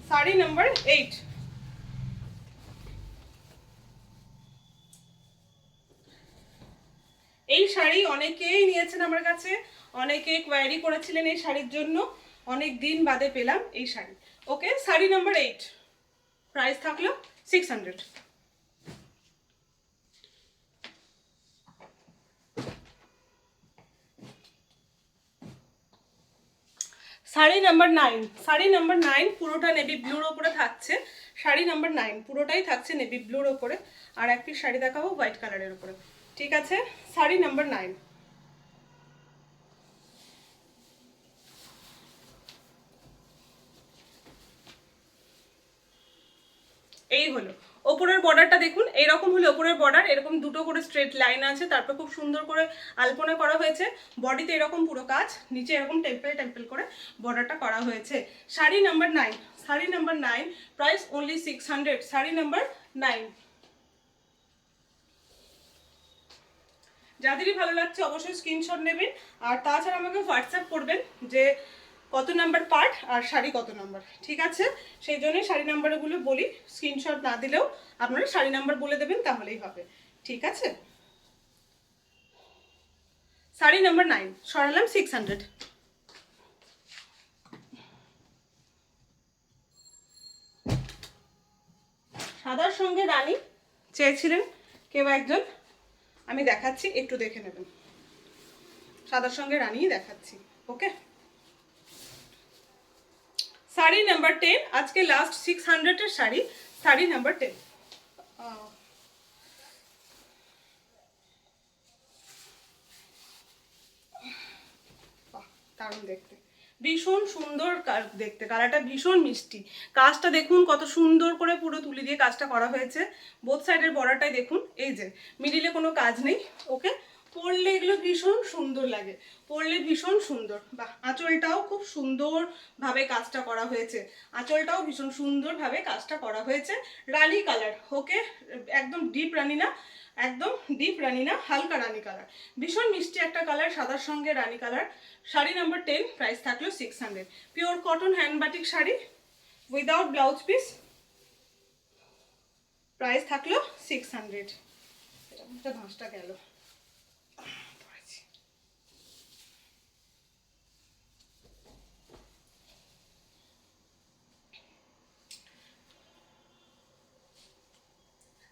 শাড়ি নাম্বার 8। এই শাড়ি অনেকেই নিয়েছেন আমার কাছে, অনেকে কোয়ারি করেছিলেন এই শাড়ির জন্য, অনেক দিন বাদে পেলাম এই শাড়ি। ওকে, শাড়ি নাম্বার 8 প্রাইস থাকলো 600। শাড়ি নাম্বার 9, শাড়ি নাম্বার 9 পুরোটা নেভি ব্লুর ওপরে থাকছে, শাড়ি নাম্বার 9 পুরোটাই থাকছে নেভি ব্লুর ওপরে, আর এক পিস শাড়ি দেখাবো হোয়াইট কালারের ওপরে, ঠিক আছে। শাড়ি নাম্বার 9, এই হলো ওপরের বর্ডারটা দেখুন, এইরকম হলো ওপরের বর্ডার, এরকম দুটো করে স্ট্রেট লাইন আছে, তারপর খুব সুন্দর করে আলপনা করা হয়েছে, বডিতে এরকম পুরো কাজ, নিচে এরকম টেম্পল টেম্পল করে বর্ডারটা করা হয়েছে। Sari number 9, sari number 9 price only 600, sari number 9। যাদেরই ভালো লাগছে অবশ্যই স্ক্রিনশট নেবেন, আর তাছাড়া আমাকে হোয়াটসঅ্যাপ করবেন যে কত নাম্বার পার্ট আর শাড়ি কত নাম্বার, ঠিক আছে। সেই জন্যই শাড়ি নাম্বারগুলো বলি, স্ক্রিনশট না দিলেও আপনারা শাড়ি নাম্বার বলে দেবেন, তাহলেই হবে, ঠিক আছে। শাড়ি নাম্বার 9 সরালাম 600। সাদার সঙ্গে রানী চেয়েছিলেন কেউ একজন, আমি দেখাচ্ছি, একটু দেখে নেবেন, সাদার সঙ্গে রানীই দেখাচ্ছি। ওকে, শাড়ি নাম্বার 10, আজকে লাস্ট 600 এর শাড়ি, শাড়ি নাম্বার 10। দারুণ দেখতে, ভীষণ সুন্দর দেখতে, কালারটা ভীষণ মিষ্টি, কাজটা দেখুন কত সুন্দর করে পুরো তুলি দিয়ে কাজটা করা হয়েছে, বোথ সাইডের বর্ডারটাই দেখুন, এই যে মিডিলে কোনো কাজ নেই। ওকে, পরলে এগুলো ভীষণ সুন্দর লাগে, পরলে ভীষণ সুন্দর, বা আঁচলটাও খুব সুন্দরভাবে কাজটা করা হয়েছে, আঁচলটাও ভীষণ সুন্দরভাবে কাজটা করা হয়েছে, রানী কালার। ওকে, একদম ডিপ রানী না, একদম ডিপ রানী না, হালকা রানী কালার, ভীষণ মিষ্টি একটা কালার, সাদার সঙ্গে রানী কালার। শাড়ি নাম্বার 10 প্রাইস থাকলো 600, pure cotton hand batik sari, without blouse piece, price থাকলো 600। এটা ভাঁজটা গেল।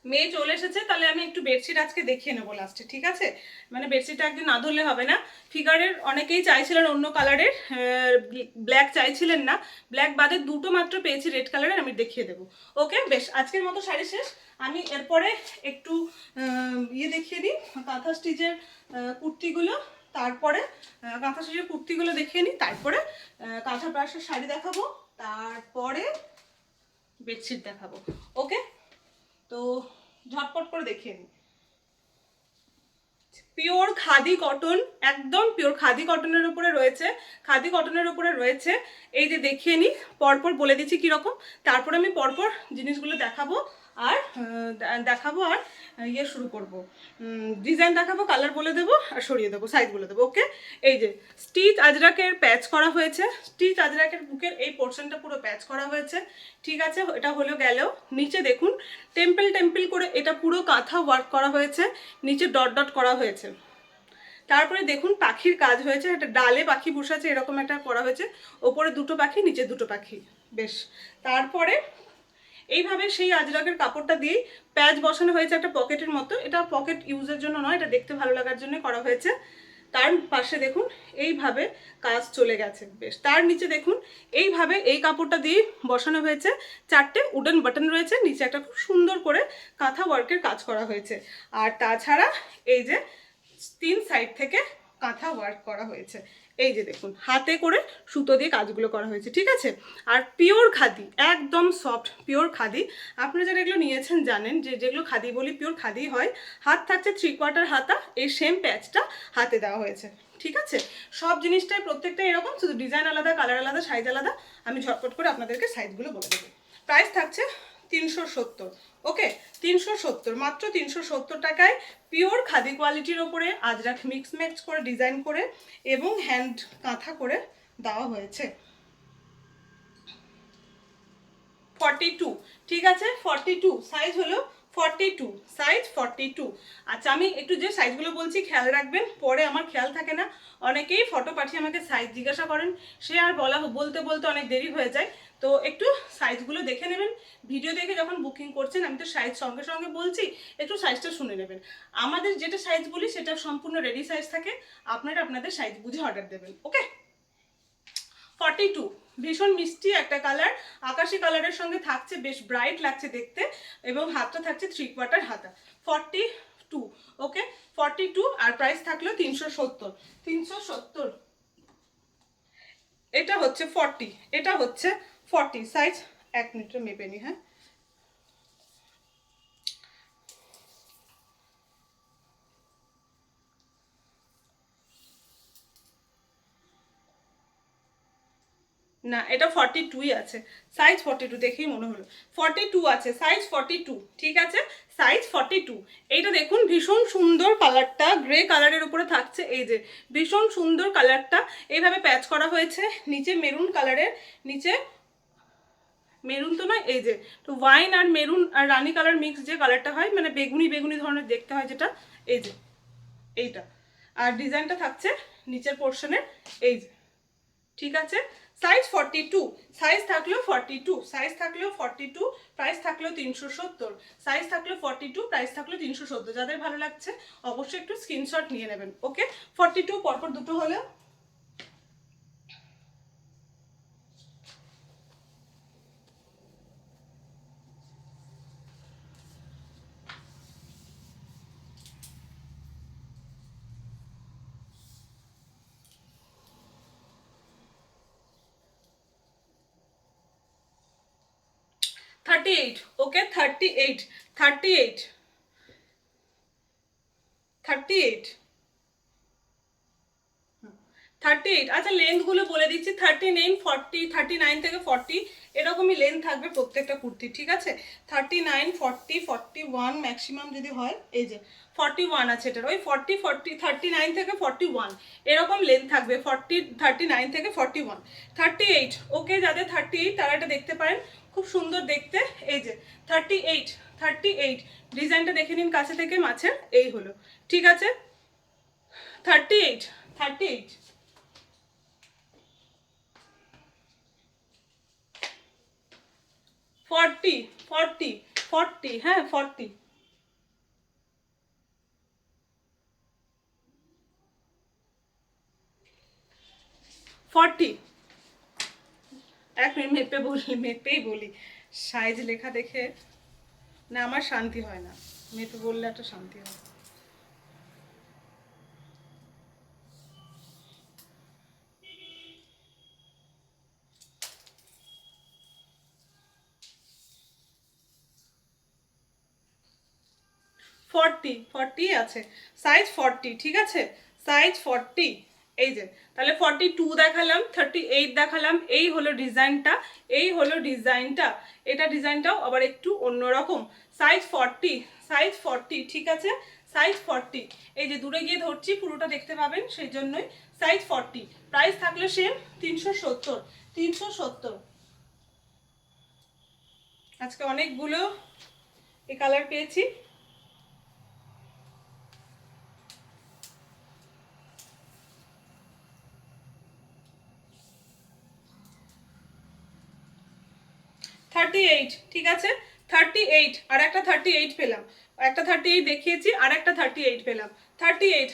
মেয়ে চলে এসেছে, তাহলে আমি একটু বেডশিট আজকে দেখিয়ে নেবো লাস্টে, ঠিক আছে? মানে বেডশিটটা একদিন না ধরলে হবে না। ফিগারের অনেকেই চাইছিলেন অন্য কালারের, ব্ল্যাক চাইছিলেন না, ব্ল্যাক বাদে দুটো মাত্র পেয়েছি রেড কালারের, আমি দেখিয়ে দেবো। ওকে, বেশ, আজকের মতো শাড়ি শেষ। আমি এরপরে একটু ইয়ে দেখিয়ে দিই, কাঁথা স্টিচের কুর্তিগুলো, তারপরে কাঁথা স্টিচের কুর্তিগুলো দেখিয়ে নিই, তারপরে কাঁথা ব্রাশের শাড়ি দেখাবো, তারপরে বেডশিট দেখাবো। ওকে, তো ঝটপট করে দেখিয়ে নিই। পিওর খাদি কটন, একদম পিওর খাদি কটনের উপরে রয়েছে, খাদি কটনের উপরে রয়েছে। এই যে দেখিয়ে নিই, পরপর বলে দিচ্ছি কীরকম, তারপরে আমি পরপর জিনিসগুলো দেখাবো আর ইয়ে শুরু করব, ডিজাইন দেখাবো, কালার বলে দেবো আর সরিয়ে দেবো, সাইজ বলে দেবো। ওকে, এই যে স্টিচ আজরাকের প্যাচ করা হয়েছে, স্টিচ আজরাকের বুকের এই পোর্শনটা পুরো প্যাচ করা হয়েছে, ঠিক আছে? এটা হলো গেলেও নিচে দেখুন টেম্পল টেম্পল করে এটা পুরো কাঁথা ওয়ার্ক করা হয়েছে, নিচে ডট ডট করা হয়েছে। তারপরে দেখুন পাখির কাজ হয়েছে, একটা ডালে পাখি বসাচ্ছে এরকম একটা করা হয়েছে, ওপরে দুটো পাখি, নিচে দুটো পাখি। বেশ, তারপরে এইভাবে সেই আজরাকের কাপড়টা দিয়েই প্যাচ বসানো হয়েছে একটা পকেটের মতো। এটা পকেট ইউজের জন্য নয়, এটা দেখতে ভালো লাগার জন্য করা হয়েছে। তার পাশে দেখুন এইভাবে কাজ চলে গেছে। বেশ, তার নিচে দেখুন এইভাবে এই কাপড়টা দিয়ে বসানো হয়েছে, চারটে উডেন বাটন রয়েছে, নিচে একটা খুব সুন্দর করে কাঁথা ওয়ার্কের কাজ করা হয়েছে। আর তাছাড়া এই যে 3 সাইড থেকে কাঁথা ওয়ার্ক করা হয়েছে, এই যে দেখুন হাতে করে সুতো দিয়ে কাজগুলো করা হয়েছে, ঠিক আছে? আর পিওর খাদি, একদম সফট পিওর খাদি। আপনারা যারা এগুলো নিয়েছেন জানেন যে যেগুলো খাদি বলি পিওর খাদি হয়। হাত থাকছে 3/4 হাতা, এই সেম প্যাচটা হাতে দেওয়া হয়েছে, ঠিক আছে? সব জিনিসটাই প্রত্যেকটা এরকম, শুধু ডিজাইন আলাদা, কালার আলাদা, সাইজ আলাদা। আমি ঝটপট করে আপনাদেরকে সাইজগুলো বলে দেবো। প্রাইস থাকছে 370। ওকে, 370, মাত্র 370 টাকায় পিওর খাদি কোয়ালিটির ওপরে আজরাক মিক্স ম্যাচ করে ডিজাইন করে এবং হ্যান্ড কাঁথা করে দেওয়া হয়েছে। 42, ঠিক আছে? 42 সাইজ হলো 42, সাইজ 42। আচ্ছা, আমি একটু যে সাইজগুলো বলছি খেয়াল রাখবেন, পরে আমার খেয়াল থাকে না, অনেকেই ফটো পাঠিয়ে আমাকে সাইজ জিজ্ঞাসা করেন, সে আর বলতে বলতে অনেক দেরি হয়ে যায়। তো একটু সাইজগুলো দেখে নেবেন, ভিডিও দেখে যখন বুকিং করছেন, আমি তো সাইজ সঙ্গে সঙ্গে বলছি, একটু সাইজটা শুনে নেবেন। আমাদের যেটা সাইজ বলি সেটা সম্পূর্ণ রেডি সাইজ থাকে, আপনারা আপনাদের সাইজ বুঝে অর্ডার দেবেন। ওকে, 42, ভীষণ মিষ্টি একটা কালার, আকাশি কালারের সঙ্গে থাকছে, বেশ ব্রাইট লাগছে দেখতে, এবং হাতটা থাকছে 3/4 হাতা। 42, ওকে, 42। আর প্রাইস থাকলো 370। 370, এটা হচ্ছে 40, এটা হচ্ছে 40 সাইজ। 1 মিনিটে মেপে নি, হ্যাঁ? না, এটা 42ই আছে, সাইজ 42 দেখেই মনে হলো 42 আছে, সাইজ 42, ঠিক আছে? সাইজ 42। এইটা দেখুন ভীষণ সুন্দর কালারটা, গ্রে কালারের উপরে থাকছে, এই যে ভীষণ সুন্দর কালারটা, এইভাবে প্যাচ করা হয়েছে, নিচে মেরুন কালারের, নিচে মেরুন তো নয়, এই যে তো ওয়াইন আর মেরুন আর রানী কালার মিক্স যে কালারটা হয়, মানে বেগুনি বেগুনি ধরনের দেখতে হয় যেটা, এই যে এইটা। আর ডিজাইনটা থাকছে নিচের পোর্শনে, এই যে, ঠিক আছে? সাইজ 42, সাইজ থাকলেও 42, সাইজ থাকলেও 42, প্রাইস থাকলেও 370, সাইজ থাকলেও 42, প্রাইস থাকলেও 370। যাদের ভালো লাগছে অবশ্যই একটু স্ক্রিনশট নিয়ে নেবেন। ওকে, 42 পরপর দুটো হলেও। ওকে, 38, 38, 38, 38। আচ্ছা লেন্থগুলো বলে দিচ্ছি, 39, 40, 39 থেকে 40 এরকমই লেন্থ থাকবে প্রত্যেকটা কুর্তি, ঠিক আছে? 39, 40, 41 ম্যাক্সিমাম যদি হয়, এই যে 41 আছে এটার, ওই 40, 39 থেকে 41 এরকম লেন্থ থাকবে, 39 থেকে 41। 38 ওকে, যাদের 38 তারা এটা দেখতে পারেন, খুব সুন্দর দেখতে। এই যে 38 ডিজাইনটা দেখে নিন কাছে থেকে মাছের, এই হলো, ঠিক আছে? 38 40, হ্যাঁ 40। এক মিনিট মেপেই বলি, সাইজ লেখা দেখে না আমার শান্তি হয় না, মেপে বললে একটা শান্তি হয়। ফর্টি আছে, সাইজ 40, ঠিক আছে? সাইজ 40। এই যে তাহলে 42 দেখালাম, 38 দেখালাম, এই হলো ডিজাইনটা, এটা ডিজাইনটাও আবার একটু অন্যরকম। সাইজ 40, ঠিক আছে? সাইজ 40, এই যে দূরে গিয়ে ধরছি পুরোটা দেখতে পাবেন সেই জন্যই। সাইজ 40, প্রাইস থাকলে সেম 370। আজকে অনেকগুলো এই কালার পেয়েছি। 38, ঠিক আছে? 38 আর একটা 38 পেলাম, একটা 38 দেখিয়েছি আর একটা 38 পেলাম। 38,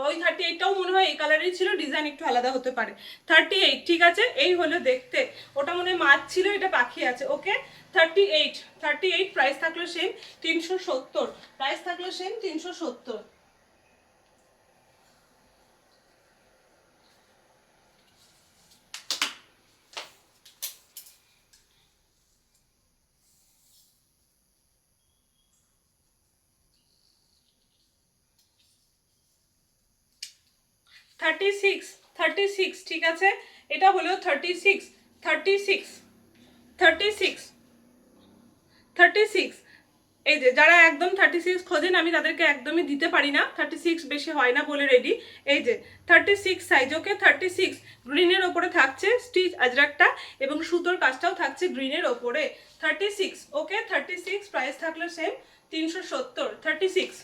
ওই 38টাও মনে হয় এই কালারেরই ছিল, ডিজাইন একটু আলাদা হতে পারে। 38, ঠিক আছে? এই হলো দেখতে, ওটা মনে হয় মাছ ছিল, এটা পাখি আছে। ওকে, 38 প্রাইস থাকলো সেম 370, প্রাইস থাকলো সেম 370। 36, ঠিক আছে? এটা হলো 36। এই যে যারা একদম 36 খোঁজেন, আমি তাদেরকে একদমই দিতে পারি না, 36 বেশি হয় না বলে রেডি। এই যে 36 সাইজ, ওকে? 36 গ্রিনের ওপরে থাকছে স্টিচ আজরাকটা, এবং সুতোর কাজটাও থাকছে গ্রিনের ওপরে। 36, ওকে? 36 প্রাইস থাকলো সেম 370। 36,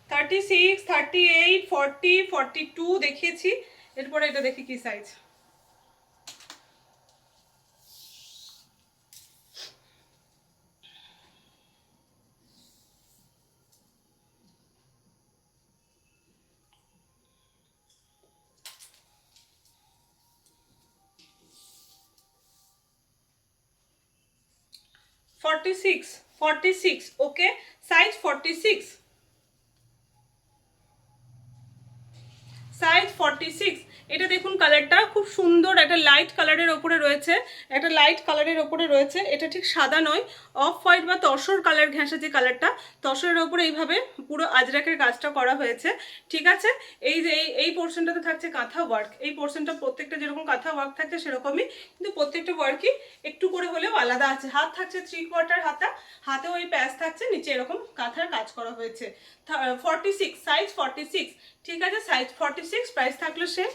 36, 38, 40, 42 দেখিয়েছি, এরপরে এটা দেখি কি সাইজ। 46, ওকে? Size 46, size 46। এটা দেখুন কালারটা খুব সুন্দর, একটা লাইট কালারের ওপরে রয়েছে, এটা ঠিক সাদা নয়, অফ হোয়াইট বা তসর কালার ঘেঁষা, যে কালারটা তসরের ওপরে এইভাবে পুরো আজরাকের কাজটা করা হয়েছে, ঠিক আছে? এই যে এই পোর্শনটাতে থাকছে কাঁথা ওয়ার্ক, এই পোর্শনটা প্রত্যেকটা যেরকম কাঁথা ওয়ার্ক থাকছে সেরকমই, কিন্তু প্রত্যেকটা ওয়ার্কই একটু করে হলেও আলাদা আছে। হাত থাকছে 3/4 হাতা, হাতেও ওই প্যাচ থাকছে, নিচে এরকম কাঁথার কাজ করা হয়েছে। 46, সাইজ 46, ঠিক আছে? সাইজ 46, প্রাইস থাকলো সে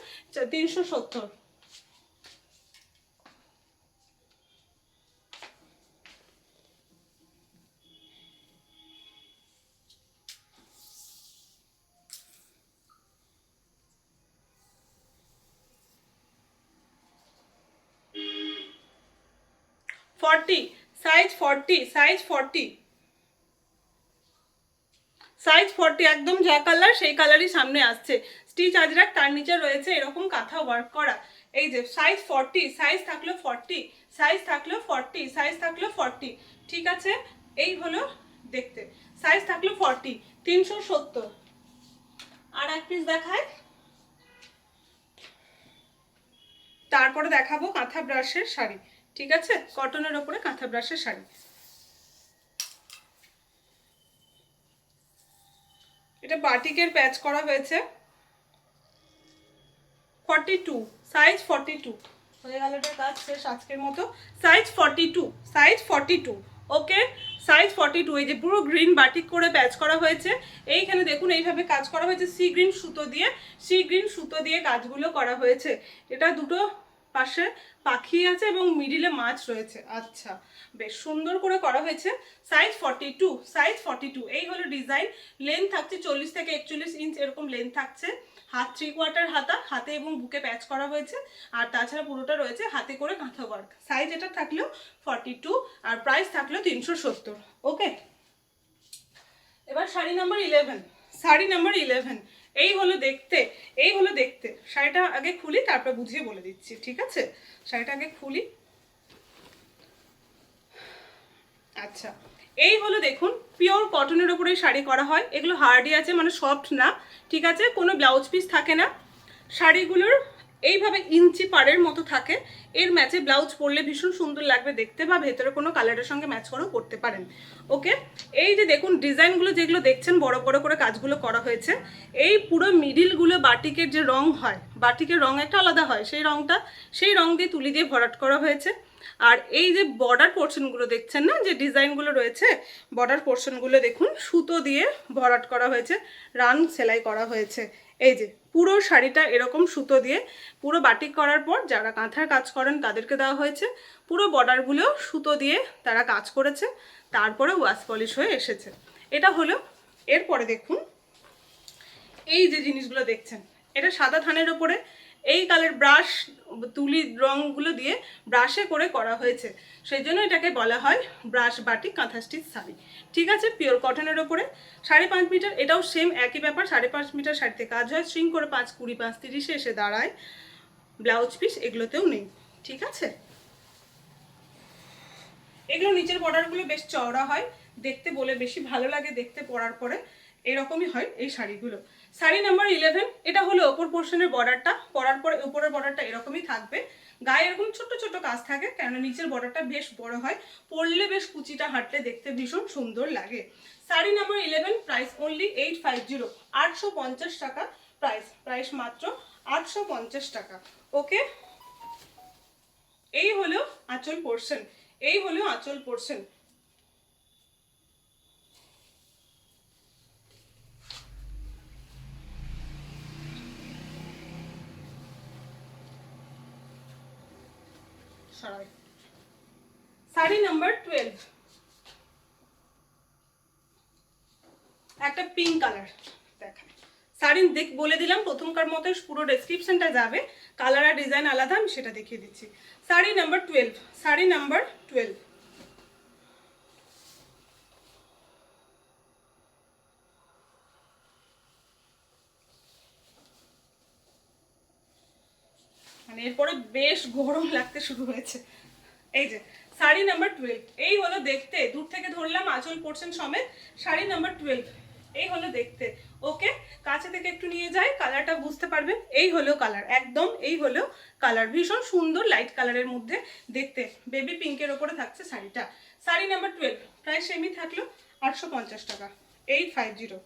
370। 40, সাইজ 40, একদম যা কালার সেই কালারই সামনে আসছে, স্টিচ আজরাক, তার নিচে রয়েছে এরকম কাঁথা ওয়ার্ক করা। এই যে সাইজ 40, সাইজ থাকলো 40, ঠিক আছে? এই হলো দেখতে, সাইজ থাকলো 40, 370। আর এক পিস দেখায়, তারপরে দেখাবো কাঁথা ব্রাশের শাড়ি, ঠিক আছে? কটনের ওপরে কাঁথা ব্রাশের শাড়ি। এটা বাটিকের প্যাচ করা হয়েছে 42, সাইজ 42 হয়ে গেল। এটার কাজ শেষ আজকের মতো। সাইজ 42, সাইজ 42, ওকে সাইজ 42। এই যে পুরো গ্রিন বাটিক করে প্যাচ করা হয়েছে। এইখানে দেখুন এইভাবে কাজ করা হয়েছে সি গ্রিন সুতো দিয়ে কাজগুলো করা হয়েছে। এটা দুটো পাশে পাখি আছে এবং মিডিলে মাছ রয়েছে। আচ্ছা, বেশ সুন্দর করে করা হয়েছে। Size 42, size 42। এই হলো ডিজাইন। লেন্থ থাকছে 40 থেকে 41 ইঞ্চ এরকম লেন্থ থাকছে। হাত 3/4 হাতা, হাতে এবং বুকে প্যাচ করা হয়েছে। আর তাছাড়া পুরোটা রয়েছে হাতে করে কাঁথা ওয়ার্ক। সাইজ এটা থাকলেও 42 আর প্রাইস থাকলেও 370। ওকে, এবার শাড়ি নাম্বার 11। শাড়ি নাম্বার 11 এই হলো দেখতে, এই হলো দেখতে। শাড়িটা আগে খুলি, তারপর বুঝিয়ে বলে দিচ্ছি, ঠিক আছে? শাড়িটা আগে খুলি। আচ্ছা, এই হলো দেখুন, পিওর কটনের উপরে শাড়ি করা হয়। এগুলো হার্ডি আছে, মানে সফট না, ঠিক আছে? কোনো ব্লাউজ পিস থাকে না। শাড়িগুলোর এইভাবে ইঞ্চি পাড়ের মতো থাকে। এর ম্যাচে ব্লাউজ পরলে ভীষণ সুন্দর লাগবে দেখতে, বা ভেতরে কোনো কালারের সঙ্গে ম্যাচ করেও করতে পারেন। ওকে, এই যে দেখুন ডিজাইনগুলো যেগুলো দেখছেন বড় বড় করে কাজগুলো করা হয়েছে। এই পুরো মিডিলগুলো বাটিকের যে রং হয়, বাটিকের রং একটা আলাদা হয়, সেই রং দিয়ে তুলি দিয়ে ভরাট করা হয়েছে। আর এই যে বর্ডার পোর্শনগুলো দেখছেন না, যে ডিজাইনগুলো রয়েছে, বর্ডার পোর্শনগুলো দেখুন সুতো দিয়ে ভরাট করা হয়েছে, রান সেলাই করা হয়েছে। এই যে পুরো শাড়িটা এরকম সুতো দিয়ে পুরো বাটিক করার পর যারা কাঁথার কাজ করেন তাদেরকে দেওয়া হয়েছে। পুরো বর্ডারগুলো সুতো দিয়ে তারা কাজ করেছে, তারপরে ওয়াশ পলিশ হয়ে এসেছে। এটা হলো। এরপরে দেখুন এই যে জিনিসগুলো দেখছেন, এটা সাদা থানের ওপরে এই কালার ব্রাশ তুলি রঙগুলো দিয়ে ব্রাশে করে করা হয়েছে, সেই জন্য এটাকে বলা হয় ব্রাশ বাটিক কাঁথা স্টিচ শাড়ি, ঠিক আছে? পিওর কটনের ওপরে 5.5 মিটার। এটাও সেম একই ব্যাপার, 5.5 মিটার শাড়িতে কাজ হয়। স্ট্রিং করে 5, 20, 5, 30 এসে দাঁড়ায়। ব্লাউজ পিস এগুলোতেও নেই, ঠিক আছে? এগুলো নিচের বর্ডারগুলো বেশ চওড়া হয় দেখতে, বলে বেশি ভালো লাগে দেখতে পরার পরে। এরকমই হয় এই শাড়িগুলো। শাড়ি নাম্বার 11 এটা হলো ওপর পোর্শনের বর্ডারটা। পরার পরে উপরের বর্ডারটা এরকমই থাকবে। গায়ে এরকম ছোট ছোট কাজ থাকে, কেননা নিচের বর্ডারটা বেশ বড় হয়, পরলে বেশ কুচিটা হাঁটলে দেখতে ভীষণ সুন্দর লাগে। শাড়ি নাম্বার 11, প্রাইস অনলি 850, 850 টাকা প্রাইস মাত্র 850 টাকা। ওকে, এই হলো আঁচল পোর্শন, এই হলো আঁচল পোর্শন। শাড়ি নাম্বার 12 একটা পিঙ্ক কালার দেখায়। শাড়ি বলে দিলাম প্রথমকার মতো পুরো ডেসক্রিপশনটা যাবে, কালার আর ডিজাইন আলাদা, আমি সেটা দেখিয়ে দিচ্ছি। Sari number 12, sari number 12। মানে এরপরে বেশ গরম লাগতে শুরু হয়েছে। এই যে শাড়ি নাম্বার 12 এই হলো দেখতে, দূর থেকে ধরলাম আঁচল পোর্শন সমেত। শাড়ি নাম্বার 12 এই হলো দেখতে। ওকে, কাছে থেকে একটু নিয়ে যাই, কালারটা বুঝতে পারবেন। এই হলো কালার, একদম এই হলো কালার, ভীষণ সুন্দর লাইট কালারের মধ্যে দেখতে, বেবি পিঙ্কের ওপরে থাকছে শাড়িটা। শাড়ি নাম্বার 12, প্রাইস সেমই থাকলো 850 টাকা, 850।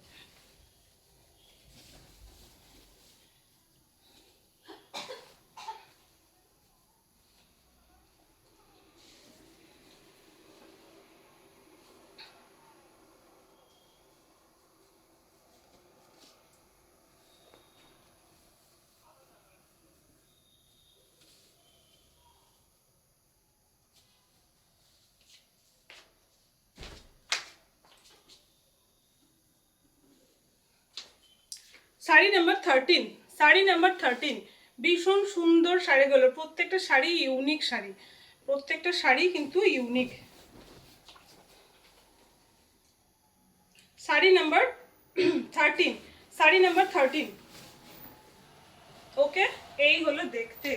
Sari number 13, sari number 13। ভীষণ সুন্দর শাড়িগুলো, প্রত্যেকটা শাড়ি ইউনিক শাড়ি, প্রত্যেকটা শাড়ি কিন্তু unique. Sari number 13, sari number 13। ওকে, এই হলো দেখতে।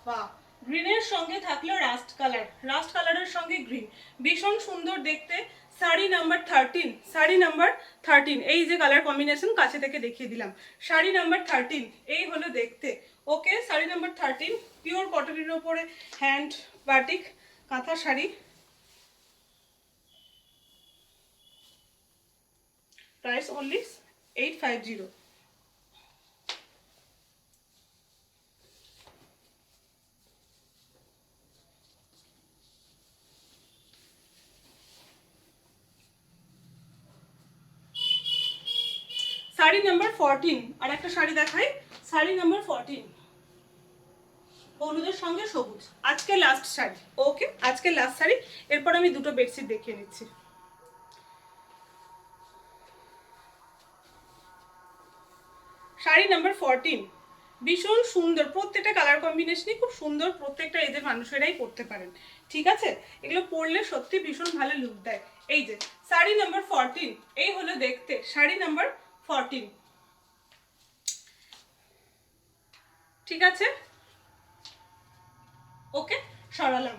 বাহ, গ্রিনের সঙ্গে থাকলো রাস্ট কালার, রাস্ট কালারের সঙ্গে গ্রিন, ভীষণ সুন্দর দেখতে। Sari number 13, sari number 13। এই যে কালার কম্বিনেশন কাছে থেকে দেখিয়ে দিলাম। শাড়ি নাম্বার 13 এই হলো দেখতে। ওকে, শাড়ি নাম্বার 13 পিওর কটনের ওপরে হ্যান্ড বাটিক কাঁথা sari, price only 850। Sari number 14, আর একটা শাড়ি দেখাই, শাড়ি নাম্বার 14, হলুদের সঙ্গে সবুজ। আজকে লাস্ট শাড়ি, ওকে আজকে লাস্ট শাড়ি। এরপর আমি দুটো বেডশিট দেখিয়ে নিচ্ছি। শাড়ি নাম্বার 14, ভীষণ সুন্দর, প্রত্যেকটা কালার কম্বিনেশনই খুব সুন্দর, প্রত্যেকটা এদের মানুষেরাই পরতে পারেন, ঠিক আছে? এগুলো পরলে সত্যি ভীষণ ভালো লুক দেয়। এই যে শাড়ি নাম্বার 14, এই হলো দেখতে শাড়ি নাম্বার 14, ঠিক আছে? ওকে, সরালাম।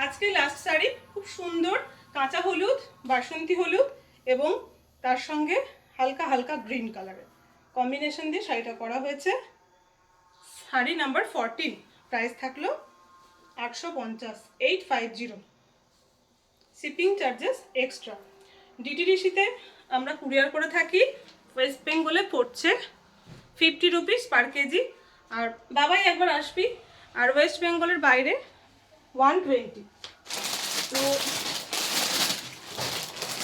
আজকে লাস্ট শাড়ি, খুব সুন্দর কাঁচা হলুদ, বাসন্তী হলুদ এবং তার সঙ্গে হালকা হালকা গ্রিন কালারের কম্বিনেশন দিয়ে শাড়িটা করা হয়েছে। শাড়ি নাম্বার 14, প্রাইস থাকলো 850, 850, শিপিং চার্জেস এক্সট্রা। ডিটিডিসিতে আমরা কুরিয়ার করে থাকি। ওয়েস্ট বেঙ্গলে পড়ছে 50 রুপিস পার কেজি, আর বাবাই একবার আসবি, আর ওয়েস্ট বেঙ্গলের বাইরে 120, তো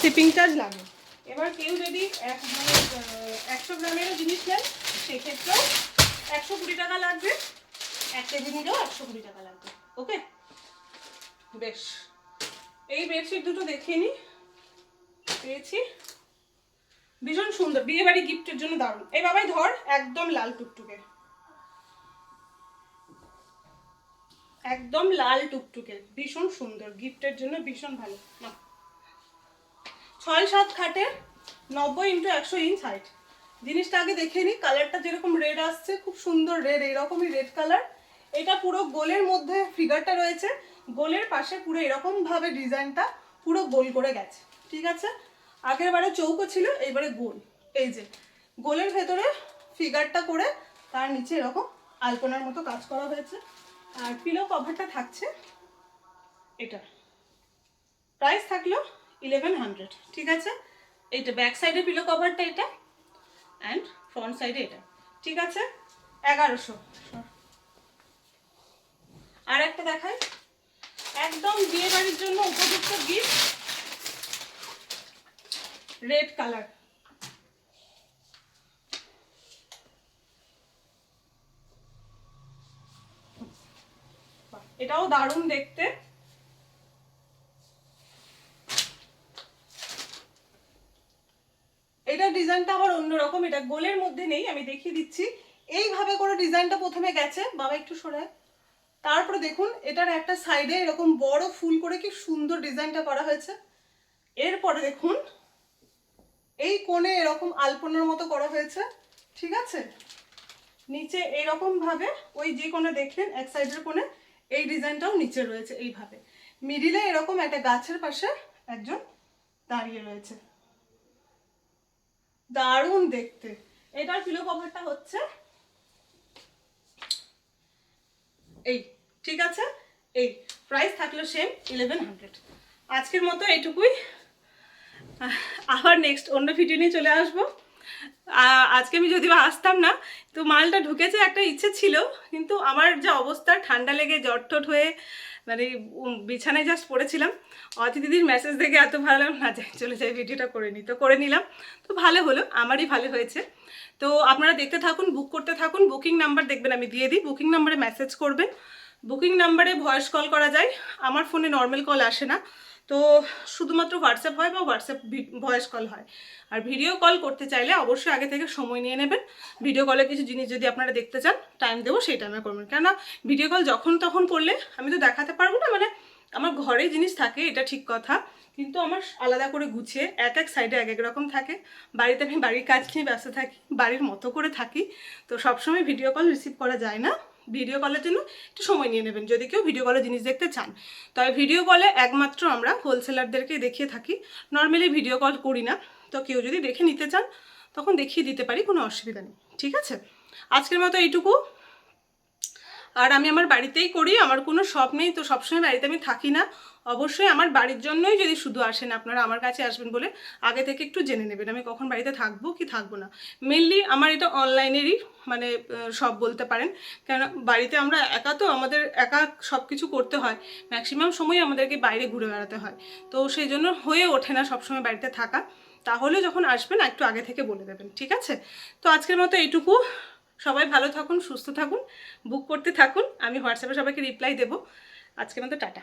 শিপিং চার্জ লাগে। এবার কেউ যদি 100 গ্রামেরও জিনিস নেন সেক্ষেত্রেও 120 টাকা লাগবে, 1 কেজি নিলেও 120 টাকা লাগবে। ওকে, বেশ, এই বেডশিট দুটো দেখিয়ে নি, পেয়েছি ভীষণ সুন্দর, বিয়ে বাড়ি গিফটের জন্য দারুণ। এই বাবাই ধর, একদম লাল টুকটুকে, একদম লাল টুকটুকে, ভীষণ সুন্দর, গিফটের জন্য ভীষণ ভালো। না 6-7 খাটের 90x100 ইঞ্চ হাইট। জিনিসটা আগে দেখে নি, কালারটা যেরকম রেড আসছে, খুব সুন্দর রেড, এরকমই রেড কালার। এটা পুরো গোলের মধ্যে ফিগারটা রয়েছে, গোলের পাশে পুরো এরকম ভাবে ডিজাইনটা পুরো গোল করে গেছে, ঠিক আছে? আগের বারে চৌকো ছিল, এইবারে গোল। এই যে গোলের ভেতরে ফিগারটা করে তার নিচে এরকম আলপনার মতো কাজ করা হয়েছে। আর পিলো কভারটা থাকছে এটা, প্রাইস থাকলো 1100, ঠিক আছে? এইটা ব্যাক সাইডে পিলো কভারটা এটা, অ্যান্ড ফ্রন্ট সাইডে এটা, ঠিক আছে? 1100। আর একটা দেখাই, একদম বিয়ে বাড়ির জন্য উপযুক্ত গিফট, রেড কালার। এটাও দারুণ দেখতে, এটা ডিজাইনটা আবার অন্যরকম, এটা গোলের মধ্যে নেই, আমি দেখিয়ে দিচ্ছি। এইভাবে করে ডিজাইনটা প্রথমে গেছে, বাবা একটু সরায়, তারপরে দেখুন এটার একটা সাইডে এরকম বড় ফুল করে কি সুন্দর ডিজাইনটা করা হয়েছে। এরপরে দেখুন এই কোণে এরকম আলপনার মতো করা হয়েছে, ঠিক আছে? নিচে এইরকম ভাবে ওই যে কোণে দেখলেন এক সাইডের কোণে, এই ডিজাইনটাও নিচে রয়েছে এইভাবে। মিডিলে এরকম একটা গাছের পাশে একজন দাঁড়িয়ে রয়েছে, দারুণ দেখতে। এটার পিলো কভারটা হচ্ছে এই, ঠিক আছে? এই প্রাইস থাকলো সেম 1100। আজকের মতো এইটুকুই, আবার নেক্সট অন্য ভিডিও নিয়ে চলে আসবো। আজকে আমি যদিও আসতাম না, তো মালটা ঢুকেছে, একটা ইচ্ছে ছিল, কিন্তু আমার যা অবস্থা, ঠান্ডা লেগে জটটট হয়ে মানে বিছানায় জাস্ট পড়েছিলাম। অতিথিদির মেসেজ দেখে এত ভালো লাগলো, না যাই চলে যাই ভিডিওটা করে নিই, তো করে নিলাম, তো ভালো হলো, আমারই ভালো হয়েছে। তো আপনারা দেখতে থাকুন, বুক করতে থাকুন। বুকিং নাম্বার দেখবেন আমি দিয়ে দিই, বুকিং নাম্বারে মেসেজ করবেন। বুকিং নাম্বারে ভয়েস কল করা যায়, আমার ফোনে নর্মাল কল আসে না, তো শুধুমাত্র হোয়াটসঅ্যাপ হয় বা হোয়াটসঅ্যাপ ভয়েস কল হয়। আর ভিডিও কল করতে চাইলে অবশ্যই আগে থেকে সময় নিয়ে নেবেন। ভিডিও কলে কিছু জিনিস যদি আপনারা দেখতে চান, টাইম দেবো, সেই টাইমে করবেন, কেননা ভিডিও কল যখন তখন করলে আমি তো দেখাতে পারবো না। মানে আমার ঘরে জিনিস থাকে, এটা ঠিক কথা, কিন্তু আমার আলাদা করে গুছিয়ে এক এক সাইডে এক এক রকম থাকে। বাড়িতে আমি বাড়ির কাজ নিয়ে ব্যস্ত থাকি, বাড়ির মতো করে থাকি, তো সবসময় ভিডিও কল রিসিভ করা যায় না। ভিডিও কলের জন্য একটু সময় নিয়ে নেবেন যদি কেউ ভিডিও কলে জিনিস দেখতে চান। তবে ভিডিও কলে একমাত্র আমরা হোলসেলারদেরকে দেখিয়ে থাকি, নর্মালি ভিডিও কল করি না। তো কেউ যদি দেখে নিতে চান তখন দেখিয়ে দিতে পারি, কোনো অসুবিধা নেই, ঠিক আছে? আজকের মতো এইটুকু। আর আমি আমার বাড়িতেই করি, আমার কোনো শপ নেই, তো সবসময় বাড়িতে আমি থাকি না, অবশ্যই আমার বাড়ির জন্যই যদি শুধু আসেন, আপনারা আমার কাছে আসবেন বলে আগে থেকে একটু জেনে নেবেন আমি কখন বাড়িতে থাকবো কি থাকবো না। মেনলি আমার এটা অনলাইনেরই মানে সব বলতে পারেন, কেন বাড়িতে আমরা একা, তো আমাদের একা সব কিছু করতে হয়, ম্যাক্সিমাম সময় আমাদেরকে বাইরে ঘুরে বেড়াতে হয়, তো সেই জন্য হয়ে ওঠে না সবসময় বাড়িতে থাকা। তাহলে যখন আসবেন একটু আগে থেকে বলে দেবেন, ঠিক আছে? তো আজকের মতো এইটুকু। সবাই ভালো থাকুন, সুস্থ থাকুন, বুক করতে থাকুন, আমি হোয়াটসঅ্যাপে সবাইকে রিপ্লাই দেবো। আজকের মতো টাটা।